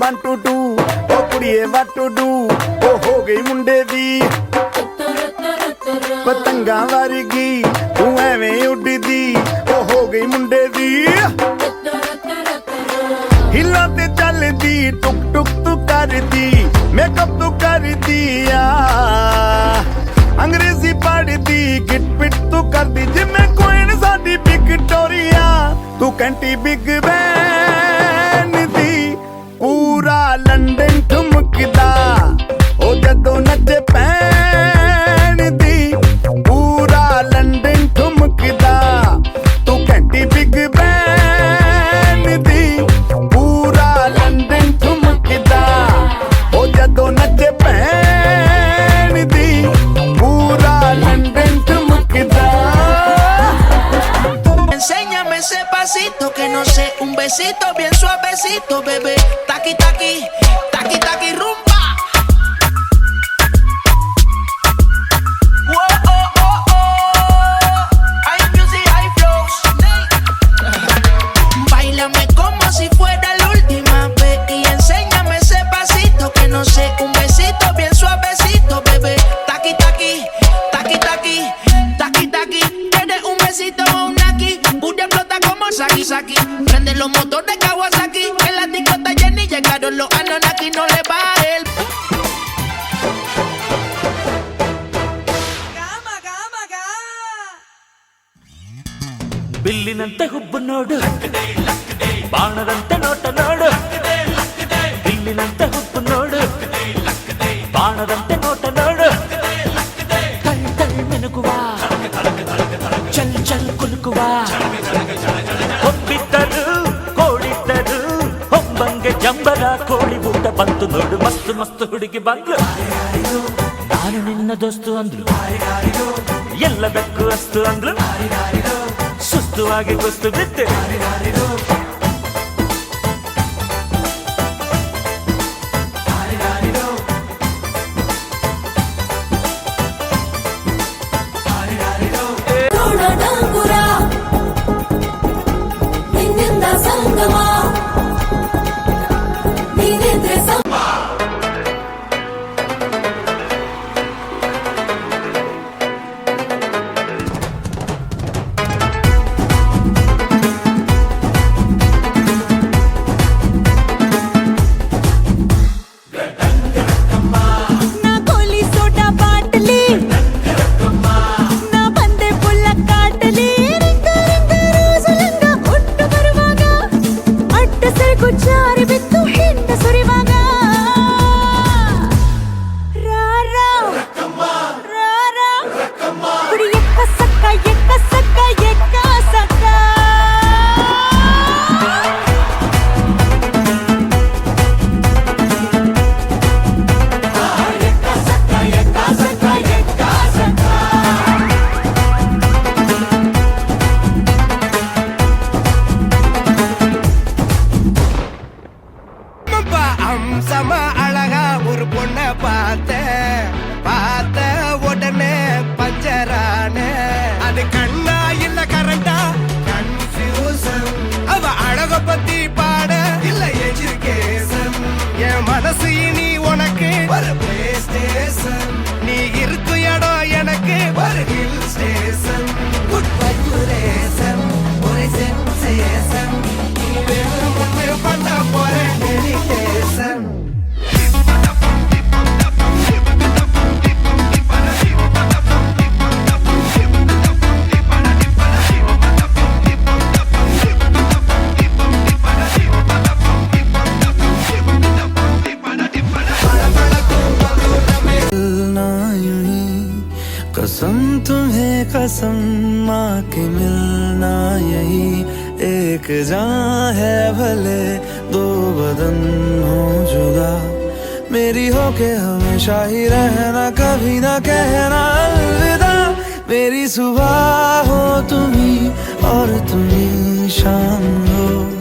1 2 2 O कुड़िए what to do ओ हो गई मुंडे दी पतंगा वर्गी तू एवें उड़दी ओ हो गई मुंडे दी हिला ते चलदी टुक टुक तू करदी मेकअप तू करदी अंग्रेजी पढ़दी गिट पिट तू करदी जिम्मे क्वीन साडी विक्टोरिया तू कैंटी बिग बैन दी पूरा लंदन ठुमकदा ओ जदों नचे पैन दी पूरा लंदन ठुमकदा तू कैंटी बिग बैन दी पूरा लंदन ठुमकदा ओ जदों नचे पैन दी पूरा London ठुमकदा Enséñame ese pasito que no sé, un besito bien suavecito, bebé. Taqui, taqui, taqui, taqui, rumba. Whoa, oh, oh, oh. Hay music, hay flows. Báilame como si fuera la última vez y enséñame ese pasito que no sé, un besito bien suavecito, bebé. Taqui, taqui, taqui, taqui, taqui, taqui. ¿Quieres un besito o un aquí? Pura flota como Saki Saki. Prende los motores Kawasaki. En la discota Jenny llegaron los Anunnaki. No le va el ಬಿಲ್ಲಿನಂತೆ ಹುಬ್ಬು ನೋಡು ಬಾಣದಂತೆ ನೋಟ ನೋಡು ಬಿಲ್ಲಿನಂತೆ ಹುಬ್ಬು ನೋಡು ಬಾಣದಂತೆ ನೋಟ ನೋಡು ಕಳ್ ಕಳ್ ಮಿನುಗುವ ಚಲ್ ಚಲ್ ಕುಲುಕುವ ಹೊಬ್ಬಿದ್ದರು ಕೋಡಿದ್ದರು ಹೊಂಬಂಗೆ ಜಂಬರ ಕೋಳಿ ಊಟ ಬಂತು ನೋಡು ಮಸ್ತು ಮಸ್ತು ಹುಡುಗಿ ಬಂದ್ಲು ನಾನು ನಿನ್ನ ದೋಸ್ತು ಅಂದ್ಲು ಎಲ್ಲದಕ್ಕೂ ಅಸ್ತು ಅಂದ್ಲು ಸುಸ್ತುವಾಗಿ ಕುಸ್ತು ಬಿದ್ದೆ அம்சமா அழகா ஒரு பொண்ண பார்த்த உடனே பஞ்சரான அது கண்ணா இல்ல கரண்டா கன்ஃபியூசன் அவ அழக பத்தி பாட இல்ல எஜுகேஷன் என் மனசு இனி உனக்கு ஒரு பிளே ஸ்டேஷன் நீ இருக்கு இடம் எனக்கு ஒரு ஹில் ஸ்டேஷன் குட் வைபுரேஷன் ஒரு சென்சேஷன் நீ வேணும் முன்னு பண்ண போற டெடிகேஷன் कसम तुम्हें कसम माँ के मिलना यही एक जान है भले दो बदन हो जुदा मेरी हो के हमेशा ही रहना कभी ना कहना अलविदा मेरी सुबह हो तुम्ही और तुम्ही शाम हो